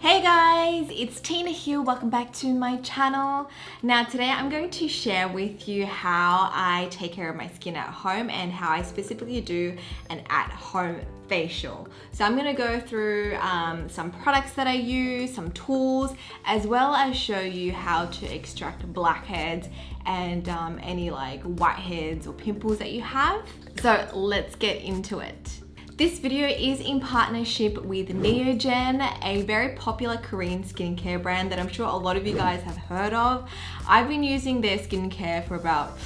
Hey guys, it's Tina here. Welcome back to my channel. Now today I'm going to share with you how I take care of my skin at home and how I specifically do an at-home facial. So I'm going to go through some products that I use, some tools, as well as show you how to extract blackheads and any like whiteheads or pimples that you have. So let's get into it. This video is in partnership with Neogen, a very popular Korean skincare brand that I'm sure a lot of you guys have heard of. I've been using their skincare for about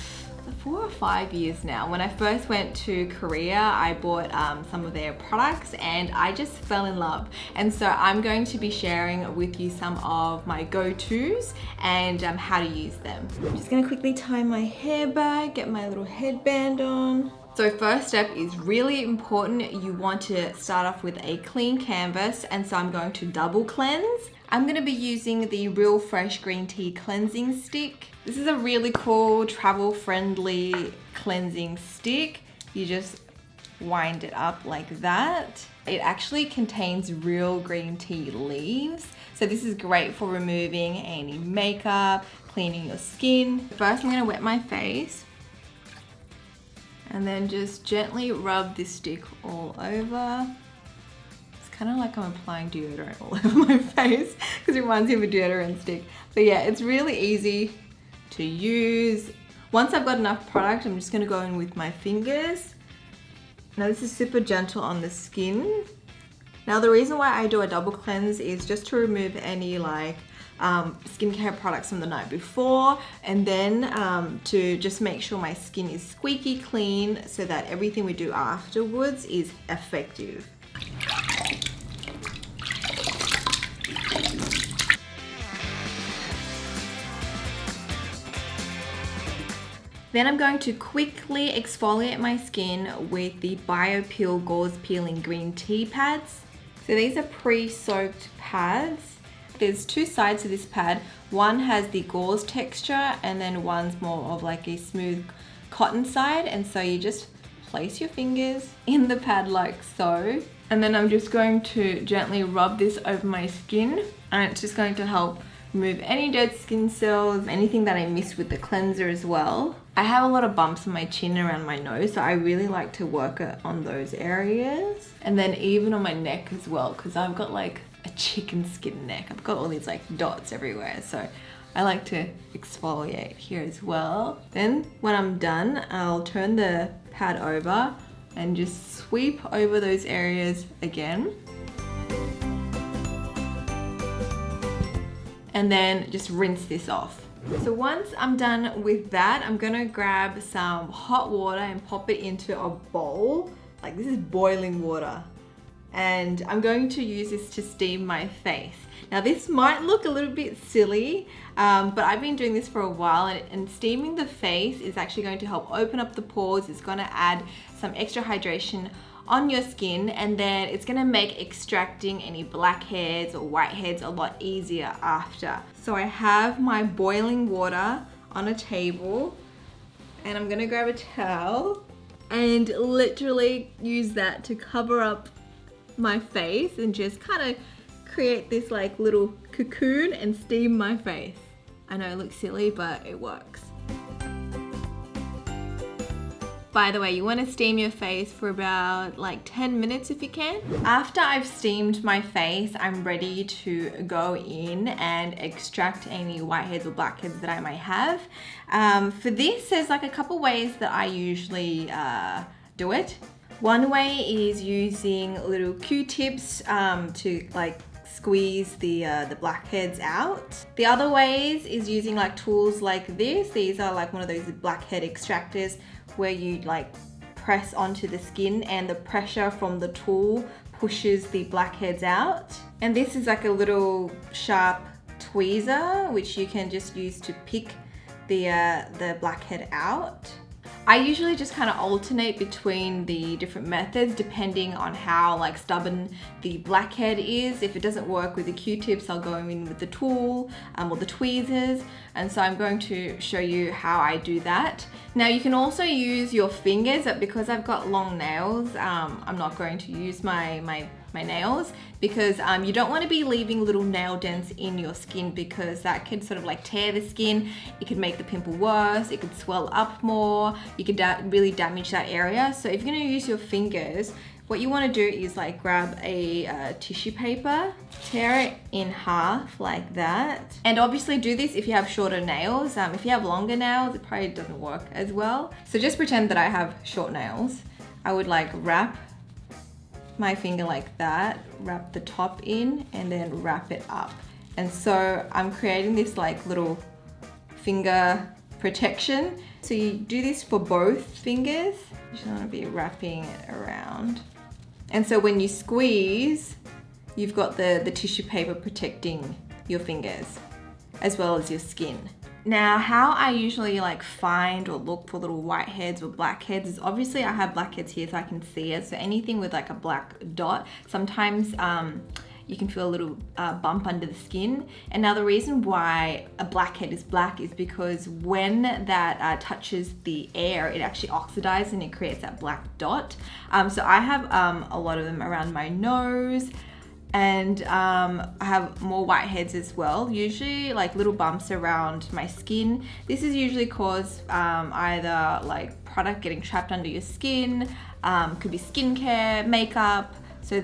4 or 5 years now. When I first went to Korea, I bought some of their products and I just fell in love. And so I'm going to be sharing with you some of my go-tos and how to use them. I'm just gonna quickly tie my hair back, get my little headband on. So first step is really important. You want to start off with a clean canvas, and so I'm going to double cleanse. I'm going to be using the Real Fresh Green Tea Cleansing Stick. This is a really cool travel friendly cleansing stick. You just wind it up like that. It actually contains real green tea leaves. So this is great for removing any makeup, cleaning your skin. First I'm going to wet my face. And then just gently rub this stick all over. It's kind of like I'm applying deodorant all over my face because it reminds me of a deodorant stick. But yeah, it's really easy to use. Once I've got enough product, I'm just gonna go in with my fingers. Now this is super gentle on the skin. Now the reason why I do a double cleanse is just to remove any like skincare products from the night before, and then to just make sure my skin is squeaky clean so that everything we do afterwards is effective. Then I'm going to quickly exfoliate my skin with the BioPeel Gauze Peeling Green Tea Pads. So these are pre-soaked pads. There's two sides to this pad. One has the gauze texture and then one's more of like a smooth cotton side. And so you just place your fingers in the pad like so. And then I'm just going to gently rub this over my skin, and it's just going to help remove any dead skin cells, anything that I missed with the cleanser as well. I have a lot of bumps on my chin around my nose, so I really like to work on those areas. And then even on my neck as well, because I've got like a chicken skin neck. I've got all these like dots everywhere, so I like to exfoliate here as well. Then when I'm done, I'll turn the pad over and just sweep over those areas again. And then just rinse this off. So once I'm done with that, I'm gonna grab some hot water and pop it into a bowl. Like this is boiling water. And I'm going to use this to steam my face. Now this might look a little bit silly, but I've been doing this for a while, and steaming the face is actually going to help open up the pores. It's gonna add some extra hydration on your skin, and then it's gonna make extracting any blackheads or whiteheads a lot easier after. So I have my boiling water on a table, and I'm gonna grab a towel and literally use that to cover up my face and just kind of create this like little cocoon and steam my face. I know it looks silly, but it works. By the way, you want to steam your face for about like 10 minutes if you can. After I've steamed my face, I'm ready to go in and extract any whiteheads or blackheads that I might have. For this, there's like a couple ways that I usually do it. One way is using little Q-tips to like squeeze the blackheads out. The other ways is using like tools like this. These are like one of those blackhead extractors where you like press onto the skin and the pressure from the tool pushes the blackheads out. And this is like a little sharp tweezer which you can just use to pick the blackhead out. I usually just kind of alternate between the different methods depending on how like stubborn the blackhead is. If it doesn't work with the Q-tips, I'll go in with the tool or the tweezers. And so I'm going to show you how I do that. Now you can also use your fingers, but because I've got long nails, I'm not going to use my my nails, because you don't want to be leaving little nail dents in your skin, because that could sort of like tear the skin. It could make the pimple worse, it could swell up more, you could really damage that area. So if you're going to use your fingers, what you want to do is like grab a tissue paper, tear it in half like that. And obviously do this if you have shorter nails. If you have longer nails, it probably doesn't work as well. So just pretend that I have short nails. I would like wrap my finger like that, wrap the top in, and then wrap it up. And so I'm creating this like little finger protection. So you do this for both fingers. You just want to be wrapping it around. And so when you squeeze, you've got the tissue paper protecting your fingers as well as your skin. Now, how I usually like find or look for little whiteheads or blackheads is obviously I have blackheads here so I can see it. So anything with like a black dot, sometimes you can feel a little bump under the skin. And now the reason why a blackhead is black is because when that touches the air, it actually oxidizes and it creates that black dot. So I have a lot of them around my nose, and I have more whiteheads as well, usually like little bumps around my skin. This is usually caused either like product getting trapped under your skin, could be skincare, makeup. So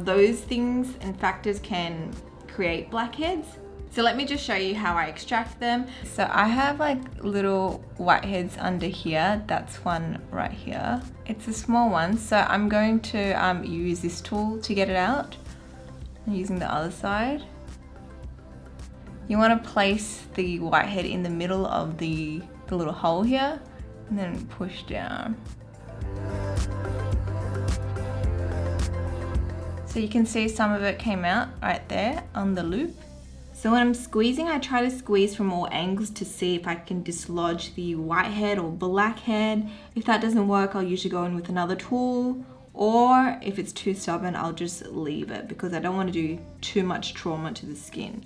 those things and factors can create blackheads. So let me just show you how I extract them. So I have like little whiteheads under here. That's one right here. It's a small one. So I'm going to use this tool to get it out. I'm using the other side. You want to place the whitehead in the middle of the little hole here and then push down. So you can see some of it came out right there on the loop. So when I'm squeezing, I try to squeeze from all angles to see if I can dislodge the whitehead or blackhead. If that doesn't work, I'll usually go in with another tool, or if it's too stubborn, I'll just leave it because I don't want to do too much trauma to the skin.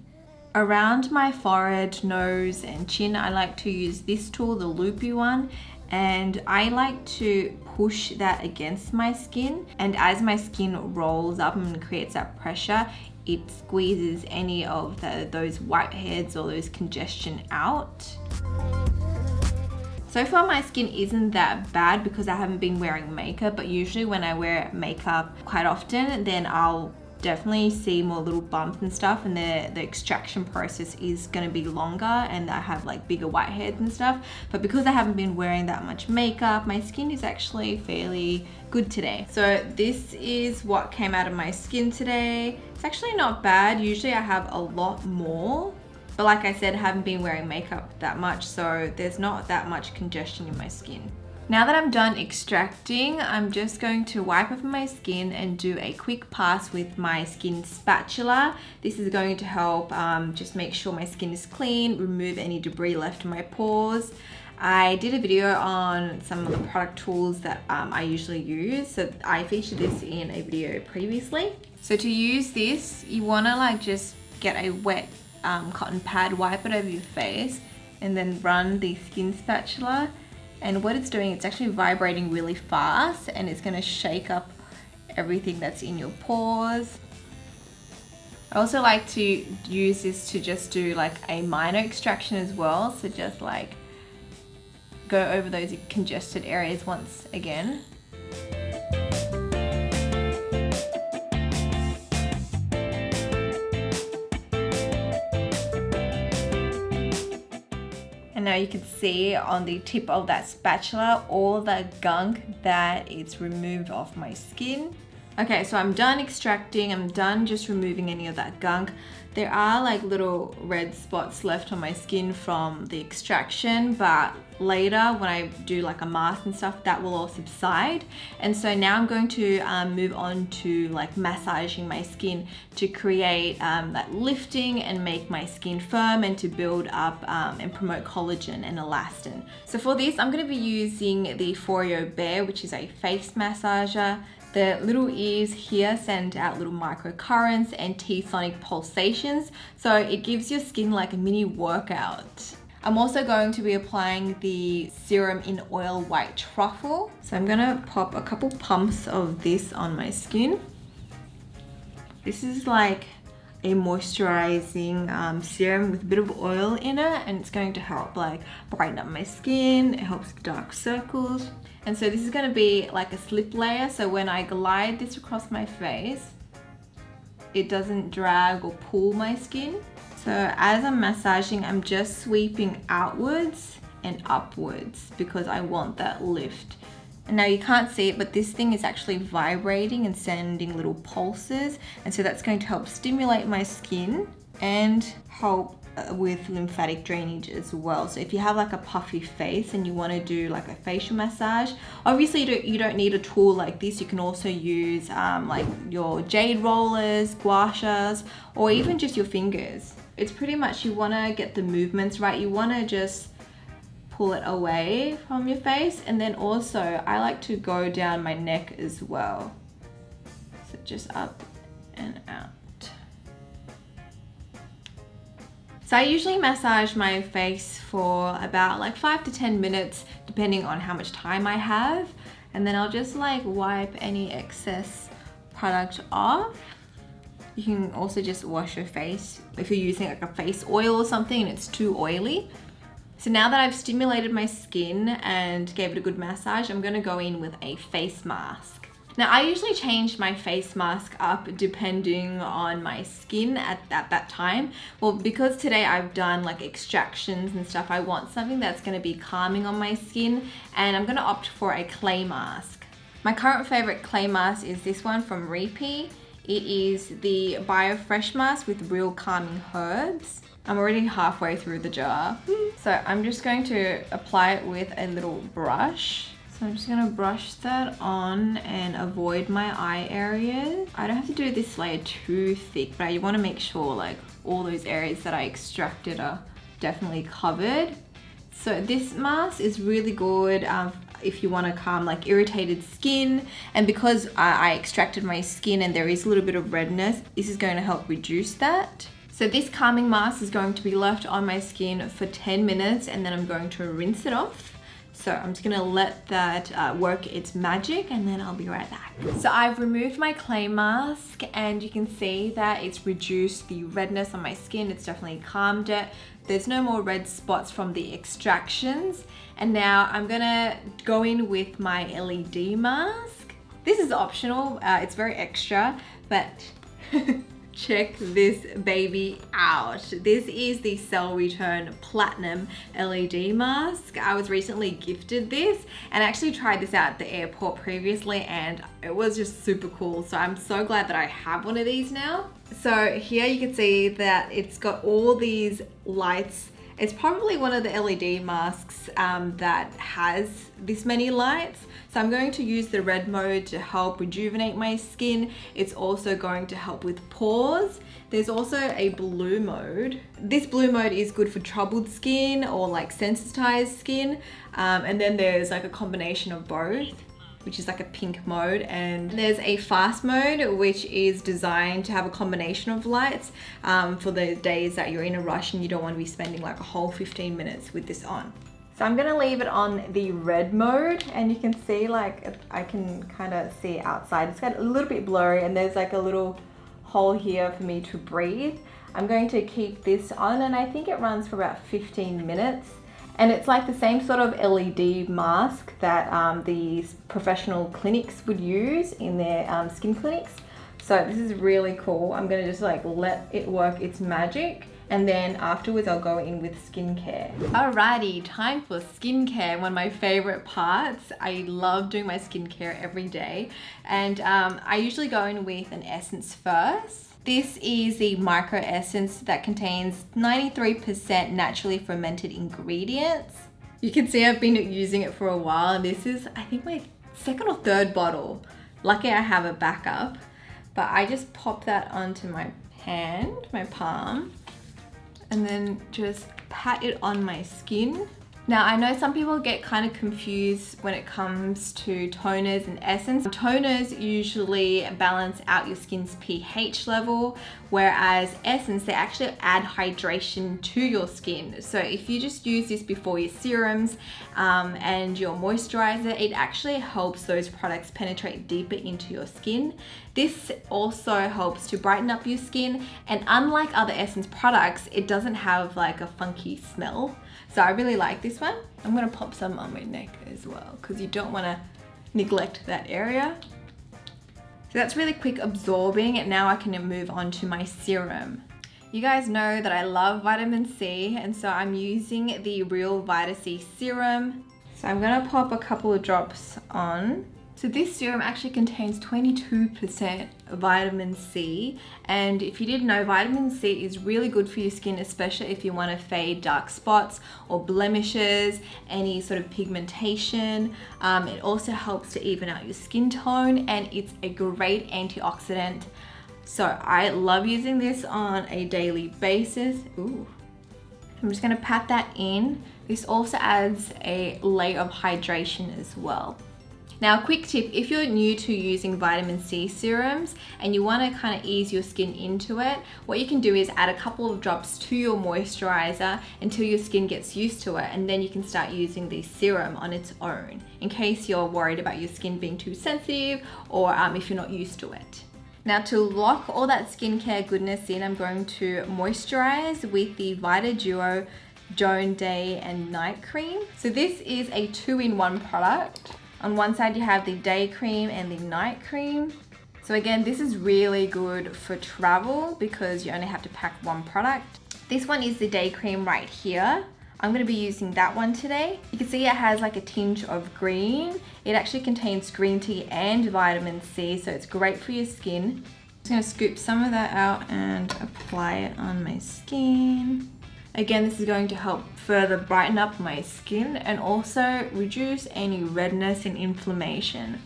Around my forehead, nose and chin, I like to use this tool, the loopy one, and I like to push that against my skin, and as my skin rolls up and creates that pressure, it squeezes any of those whiteheads or those congestion out. So far my skin isn't that bad because I haven't been wearing makeup, but usually when I wear makeup quite often, then I'll definitely see more little bumps and stuff, and the extraction process is going to be longer and I have like bigger whiteheads and stuff. But because I haven't been wearing that much makeup, my skin is actually fairly good today. So this is what came out of my skin today. It's actually not bad. Usually I have a lot more, but like I said, I haven't been wearing makeup that much, so there's not that much congestion in my skin. Now that I'm done extracting, I'm just going to wipe off my skin and do a quick pass with my skin spatula. This is going to help just make sure my skin is clean, remove any debris left in my pores. I did a video on some of the product tools that I usually use, so I featured this in a video previously. So to use this, you want to like just get a wet cotton pad, wipe it over your face, and then run the skin spatula. And what it's doing, it's actually vibrating really fast and it's going to shake up everything that's in your pores. I also like to use this to just do like a minor extraction as well. So just like go over those congested areas once again. And now you can see on the tip of that spatula all the gunk that it's removed off my skin. Okay, so I'm done extracting, I'm done just removing any of that gunk. There are like little red spots left on my skin from the extraction, but later when I do like a mask and stuff, that will all subside. And so now I'm going to move on to like massaging my skin to create that lifting and make my skin firm and to build up and promote collagen and elastin. So for this, I'm going to be using the Foreo Bear, which is a face massager. The little ears here send out little microcurrents and T-sonic pulsations, so it gives your skin like a mini workout. I'm also going to be applying the Serum in Oil White Truffle. So I'm gonna pop a couple pumps of this on my skin. This is like a moisturizing serum with a bit of oil in it, and it's going to help like brighten up my skin. It helps with dark circles. And so this is going to be like a slip layer, so when I glide this across my face, it doesn't drag or pull my skin. So as I'm massaging, I'm just sweeping outwards and upwards because I want that lift. And now you can't see it, but this thing is actually vibrating and sending little pulses. And so that's going to help stimulate my skin and help with lymphatic drainage as well. So if you have like a puffy face and you want to do like a facial massage, obviously you don't need a tool like this. You can also use like your jade rollers, gua sha, or even just your fingers. It's pretty much, you want to get the movements right. You want to just pull it away from your face, and then also I like to go down my neck as well. So just up and out. So I usually massage my face for about like 5 to 10 minutes, depending on how much time I have. And then I'll just like wipe any excess product off. You can also just wash your face if you're using like a face oil or something and it's too oily. So now that I've stimulated my skin and gave it a good massage, I'm gonna go in with a face mask. Now I usually change my face mask up depending on my skin at that time. Well, because today I've done like extractions and stuff, I want something that's gonna be calming on my skin, and I'm gonna opt for a clay mask. My current favorite clay mask is this one from Reepy. It is the BioFresh mask with real calming herbs. I'm already halfway through the jar. So I'm just going to apply it with a little brush. So I'm just gonna brush that on and avoid my eye areas. I don't have to do this layer too thick, but I wanna make sure like all those areas that I extracted are definitely covered. So this mask is really good if you wanna calm like irritated skin. And because I extracted my skin and there is a little bit of redness, this is going to help reduce that. So this calming mask is going to be left on my skin for 10 minutes, and then I'm going to rinse it off. So I'm just gonna let that work its magic, and then I'll be right back. So I've removed my clay mask, and you can see that it's reduced the redness on my skin. It's definitely calmed it. There's no more red spots from the extractions. And now I'm gonna go in with my LED mask. This is optional, it's very extra, but check this baby out. This is the Cell Return Platinum LED mask. I was recently gifted this and I actually tried this out at the airport previously, and it was just super cool. So I'm so glad that I have one of these now. So here you can see that it's got all these lights. It's probably one of the LED masks that has this many lights. So I'm going to use the red mode to help rejuvenate my skin. It's also going to help with pores. There's also a blue mode. This blue mode is good for troubled skin or like sensitized skin. And then there's like a combination of both, which is like a pink mode. And there's a fast mode, which is designed to have a combination of lights for the days that you're in a rush and you don't want to be spending like a whole 15 minutes with this on. So I'm gonna leave it on the red mode, and you can see like, I can kind of see outside. It's got a little bit blurry and there's like a little hole here for me to breathe. I'm going to keep this on, and I think it runs for about 15 minutes. And it's like the same sort of LED mask that these professional clinics would use in their skin clinics. So this is really cool. I'm gonna just like let it work its magic, and then afterwards I'll go in with skincare. Alrighty, time for skincare, one of my favorite parts. I love doing my skincare every day. And I usually go in with an essence first. This is the Micro Essence that contains 93% naturally fermented ingredients. You can see I've been using it for a while, and this is, I think, my second or third bottle. Lucky I have a backup. But I just pop that onto my hand, my palm, and then just pat it on my skin. Now, I know some people get kind of confused when it comes to toners and essence. Toners usually balance out your skin's pH level, whereas essence, they actually add hydration to your skin. So if you just use this before your serums and your moisturizer, it actually helps those products penetrate deeper into your skin. This also helps to brighten up your skin, and unlike other Essence products, it doesn't have like a funky smell. So I really like this one. I'm gonna pop some on my neck as well because you don't wanna neglect that area. So that's really quick absorbing, and now I can move on to my serum. You guys know that I love vitamin C, and so I'm using the Real Vita C serum. So I'm gonna pop a couple of drops on. So this serum actually contains 22% vitamin C, and if you didn't know, vitamin C is really good for your skin, especially if you want to fade dark spots or blemishes, any sort of pigmentation. It also helps to even out your skin tone, and it's a great antioxidant. So I love using this on a daily basis. Ooh. I'm just gonna pat that in. This also adds a layer of hydration as well. Now, a quick tip, if you're new to using vitamin C serums and you want to kind of ease your skin into it, what you can do is add a couple of drops to your moisturizer until your skin gets used to it, and then you can start using the serum on its own in case you're worried about your skin being too sensitive or if you're not used to it. Now, to lock all that skincare goodness in, I'm going to moisturize with the Vita Duo JOAN Day and Night Cream. So this is a 2-in-1 product. On one side you have the day cream and the night cream. So again, this is really good for travel because you only have to pack one product. This one is the day cream right here. I'm gonna be using that one today. You can see it has like a tinge of green. It actually contains green tea and vitamin C, so it's great for your skin. I'm just gonna scoop some of that out and apply it on my skin. Again, this is going to help further brighten up my skin and also reduce any redness and inflammation.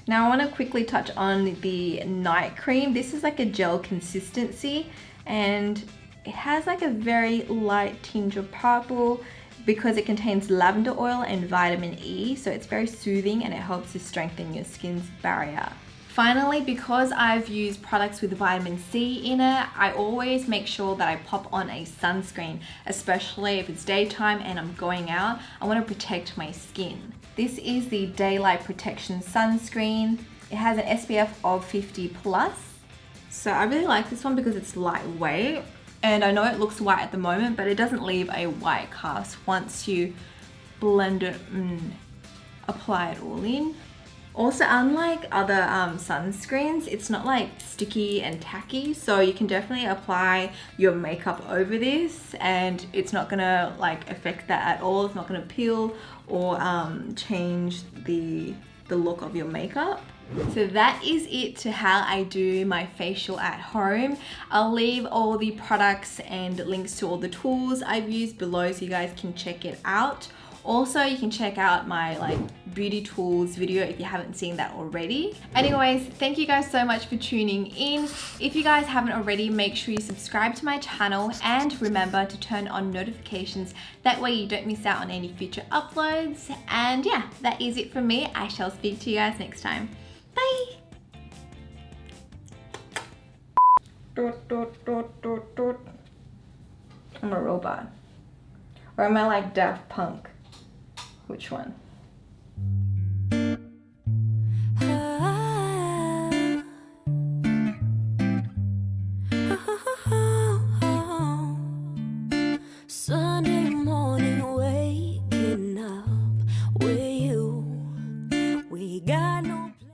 Now I want to quickly touch on the night cream. This is like a gel consistency, and it has like a very light tinge of purple because it contains lavender oil and vitamin E, so it's very soothing and it helps to strengthen your skin's barrier. Finally, because I've used products with vitamin C in it, I always make sure that I pop on a sunscreen, especially if it's daytime and I'm going out. I want to protect my skin. This is the Daylight Protection Sunscreen. It has an SPF of 50+. So I really like this one because it's lightweight, and I know it looks white at the moment, but it doesn't leave a white cast once you blend it and apply it all in. Also, unlike other sunscreens, it's not like sticky and tacky, so you can definitely apply your makeup over this and it's not gonna like affect that at all. It's not gonna peel or change the look of your makeup. So that is it to how I do my facial at home. I'll leave all the products and links to all the tools I've used below so you guys can check it out. Also, you can check out my like beauty tools video if you haven't seen that already. Anyways, thank you guys so much for tuning in. If you guys haven't already, make sure you subscribe to my channel and remember to turn on notifications. That way you don't miss out on any future uploads. And yeah, that is it from me. I shall speak to you guys next time. Bye! I'm a robot. Or am I like Daft Punk? Which one?